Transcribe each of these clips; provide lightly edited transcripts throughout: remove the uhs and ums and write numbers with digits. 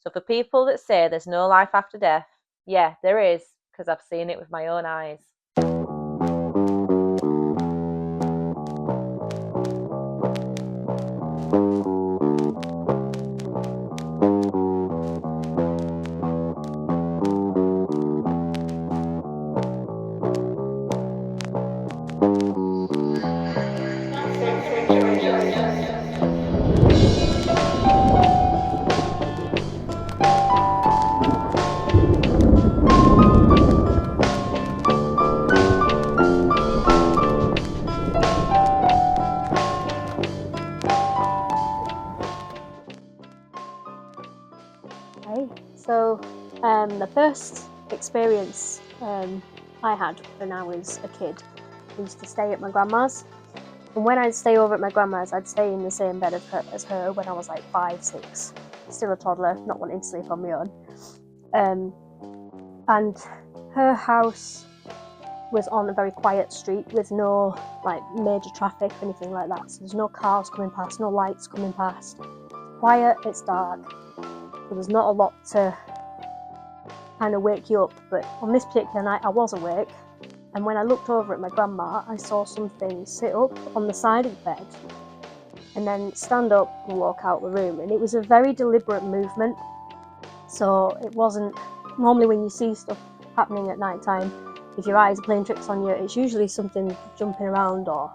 So for people that say there's no life after death, yeah, there is, because I've seen it with my own eyes. So the first experience I had when I was a kid, I used to stay at my grandma's, and when I'd stay over at my grandma's, I'd stay in the same bed as her when I was like 5, 6, still a toddler, not wanting to sleep on my own. And her house was on a very quiet street with no like major traffic or anything like that. So there's no cars coming past, no lights coming past. It's quiet, it's dark. So there's not a lot to kind of wake you up. But on this particular night, I was awake. And when I looked over at my grandma, I saw something sit up on the side of the bed and then stand up and walk out the room. And it was a very deliberate movement. So it wasn't, normally when you see stuff happening at night time, if your eyes are playing tricks on you, it's usually something jumping around or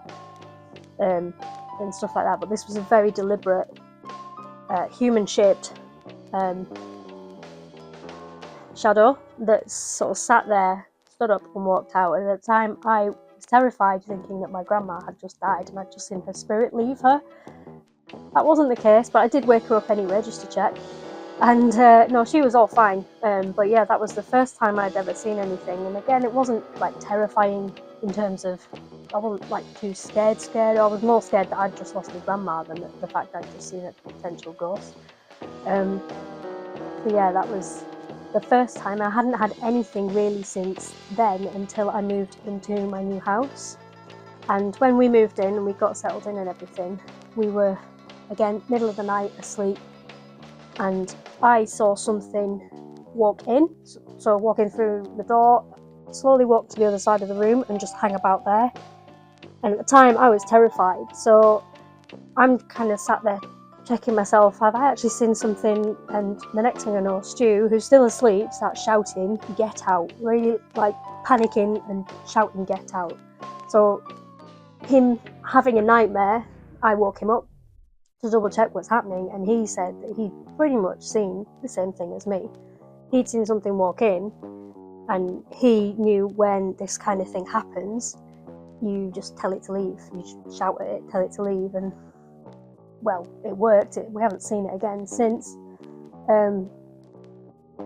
and stuff like that. But this was a very deliberate, human-shaped shadow that sort of sat there, stood up and walked out. And at the time I was terrified, thinking that my grandma had just died and I'd just seen her spirit leave her. That wasn't the case, but I did wake her up anyway just to check. And no, she was all fine. But yeah, that was the first time I'd ever seen anything. And again, it wasn't like terrifying in terms of, I wasn't like too scared. I was more scared that I'd just lost my grandma than the fact I'd just seen a potential ghost. But yeah, that was the first time. I hadn't had anything really since then until I moved into my new house. And when we moved in and we got settled in and everything, we were, again, middle of the night, asleep. And I saw something walk in, so walking through the door, slowly walk to the other side of the room and just hang about there. And at the time I was terrified, so I'm kind of sat there checking myself, have I actually seen something? And the next thing I know, Stu, who's still asleep, starts shouting, "Get out," really like panicking and shouting, "Get out." So him having a nightmare, I woke him up to double check what's happening, and he said that he'd pretty much seen the same thing as me. He'd seen something walk in, and he knew when this kind of thing happens, you just tell it to leave. You shout at it, tell it to leave, and well, it worked. We haven't seen it again since.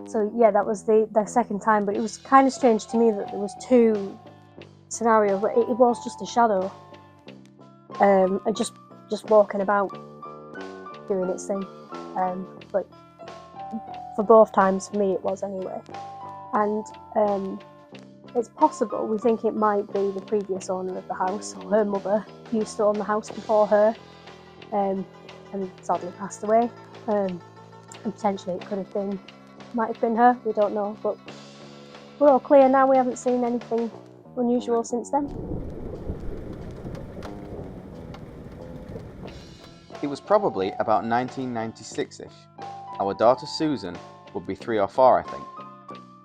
So yeah, that was the second time, but it was kind of strange to me that there was two scenarios, but it was just a shadow, and just walking about, doing its thing. But for both times, for me it was anyway. And it's possible, we think it might be the previous owner of the house, or her mother used to own the house before her, and sadly passed away. And potentially it might have been her, we don't know, but we're all clear now. We haven't seen anything unusual since then. It was probably about 1996-ish. Our daughter Susan would be 3 or 4, I think.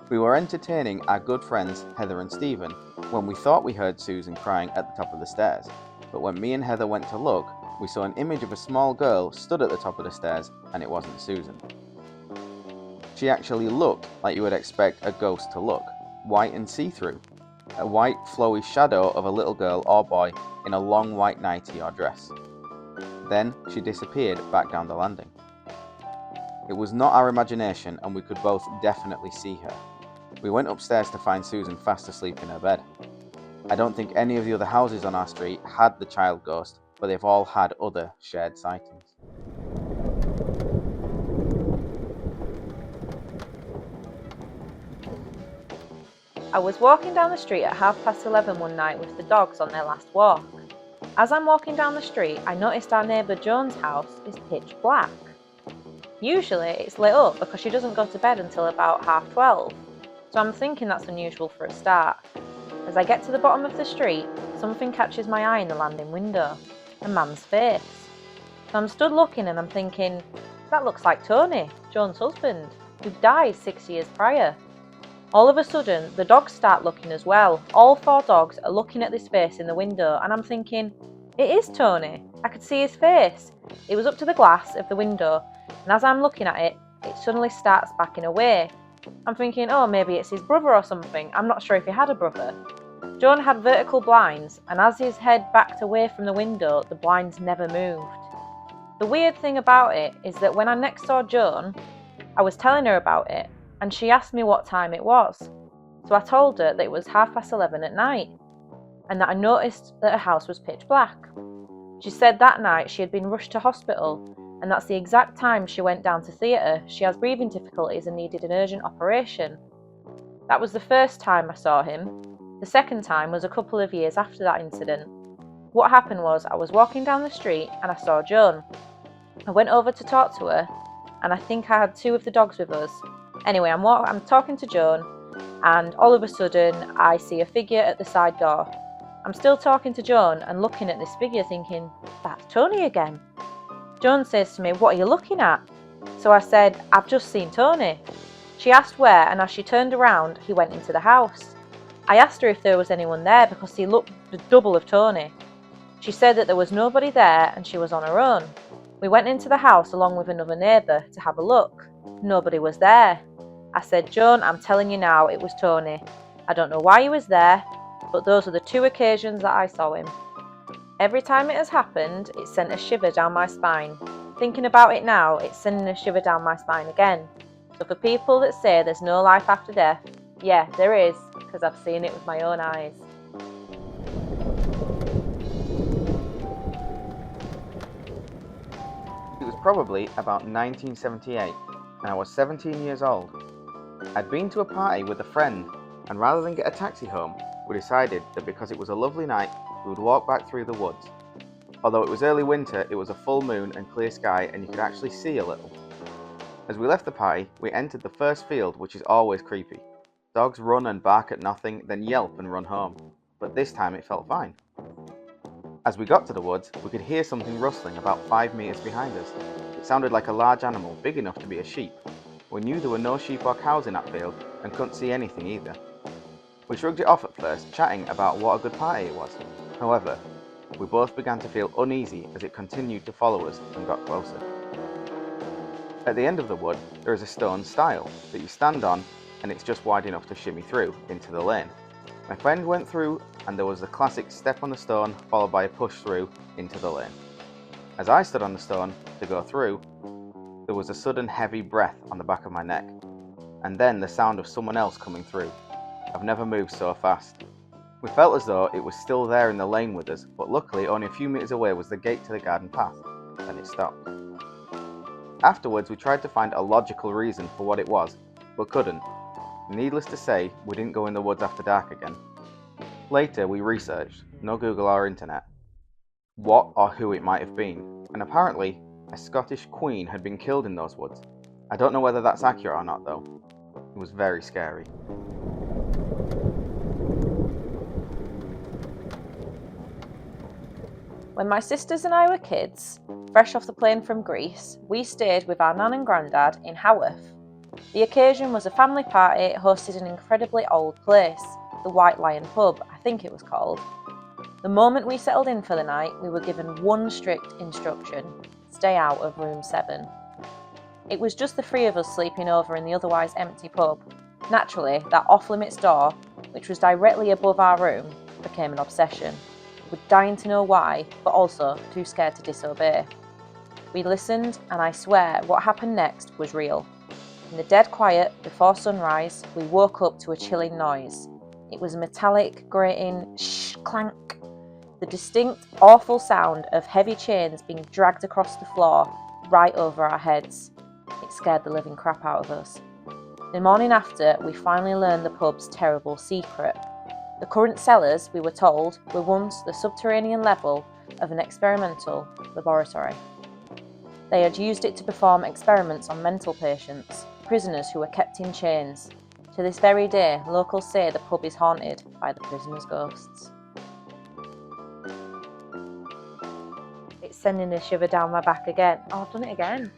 We were entertaining our good friends Heather and Stephen when we thought we heard Susan crying at the top of the stairs, but when me and Heather went to look, we saw an image of a small girl stood at the top of the stairs, and it wasn't Susan. She actually looked like you would expect a ghost to look, white and see-through, a white flowy shadow of a little girl or boy in a long white nightie or dress. Then she disappeared back down the landing. It was not our imagination, and we could both definitely see her. We went upstairs to find Susan fast asleep in her bed. I don't think any of the other houses on our street had the child ghost, but they've all had other shared sightings. I was walking down the street at 11:30 one night with the dogs on their last walk. As I'm walking down the street, I noticed our neighbour Joan's house is pitch black. Usually it's lit up because she doesn't go to bed until about 12:30, so I'm thinking that's unusual for a start. As I get to the bottom of the street, something catches my eye in the landing window, a man's face. So I'm stood looking and I'm thinking, that looks like Tony, Joan's husband, who died 6 years prior. All of a sudden, the dogs start looking as well. All 4 dogs are looking at this face in the window, and I'm thinking, it is Tony. I could see his face. It was up to the glass of the window, and as I'm looking at it, it suddenly starts backing away. I'm thinking, oh, maybe it's his brother or something. I'm not sure if he had a brother. Joan had vertical blinds, and as his head backed away from the window, the blinds never moved. The weird thing about it is that when I next saw Joan, I was telling her about it, and she asked me what time it was. So I told her that it was 11:30 at night, and that I noticed that her house was pitch black. She said that night she had been rushed to hospital, and that's the exact time she went down to theatre. She has breathing difficulties and needed an urgent operation. That was the first time I saw him. The second time was a couple of years after that incident. What happened was I was walking down the street and I saw Joan. I went over to talk to her, and I think I had 2 of the dogs with us. Anyway, I'm talking to Joan, and all of a sudden I see a figure at the side door. I'm still talking to Joan and looking at this figure thinking, that's Tony again. Joan says to me, what are you looking at? So I said, I've just seen Tony. She asked where, and as she turned around, he went into the house. I asked her if there was anyone there because he looked the double of Tony. She said that there was nobody there and she was on her own. We went into the house along with another neighbour to have a look. Nobody was there. I said, Joan, I'm telling you now, it was Tony. I don't know why he was there, but those are the 2 occasions that I saw him. Every time it has happened, it sent a shiver down my spine. Thinking about it now, it's sending a shiver down my spine again. So for people that say there's no life after death, yeah, there is, because I've seen it with my own eyes. It was probably about 1978, and I was 17 years old. I'd been to a party with a friend, and rather than get a taxi home, we decided that because it was a lovely night, we would walk back through the woods. Although it was early winter, it was a full moon and clear sky, and you could actually see a little. As we left the party, we entered the first field, which is always creepy. Dogs run and bark at nothing, then yelp and run home. But this time it felt fine. As we got to the woods, we could hear something rustling about 5 meters behind us. It sounded like a large animal, big enough to be a sheep. We knew there were no sheep or cows in that field, and couldn't see anything either. We shrugged it off at first, chatting about what a good party it was. However, we both began to feel uneasy as it continued to follow us and got closer. At the end of the wood, there is a stone stile that you stand on, and it's just wide enough to shimmy through into the lane. My friend went through, and there was the classic step on the stone followed by a push through into the lane. As I stood on the stone to go through, there was a sudden heavy breath on the back of my neck, and then the sound of someone else coming through. I've never moved so fast. We felt as though it was still there in the lane with us, but luckily only a few meters away was the gate to the garden path. Then it stopped. Afterwards, we tried to find a logical reason for what it was, but couldn't. Needless to say, we didn't go in the woods after dark again. Later, we researched, no Google or internet, what or who it might have been, and apparently, a Scottish queen had been killed in those woods. I don't know whether that's accurate or not though. It was very scary. When my sisters and I were kids, fresh off the plane from Greece, we stayed with our nan and grandad in Haworth. The occasion was a family party hosted in an incredibly old place, the White Lion pub, I think it was called. The moment we settled in for the night, we were given one strict instruction: stay out of room 7. It was just the 3 of us sleeping over in the otherwise empty pub. Naturally, that off-limits door, which was directly above our room, became an obsession. We were dying to know why, but also too scared to disobey. We listened, and I swear what happened next was real. In the dead quiet, before sunrise, we woke up to a chilling noise. It was a metallic, grating clank. The distinct, awful sound of heavy chains being dragged across the floor, right over our heads. It scared the living crap out of us. The morning after, we finally learned the pub's terrible secret. The current cellars, we were told, were once the subterranean level of an experimental laboratory. They had used it to perform experiments on mental patients, prisoners who were kept in chains. To this very day, locals say the pub is haunted by the prisoners' ghosts. It's sending a shiver down my back again. Oh, I've done it again.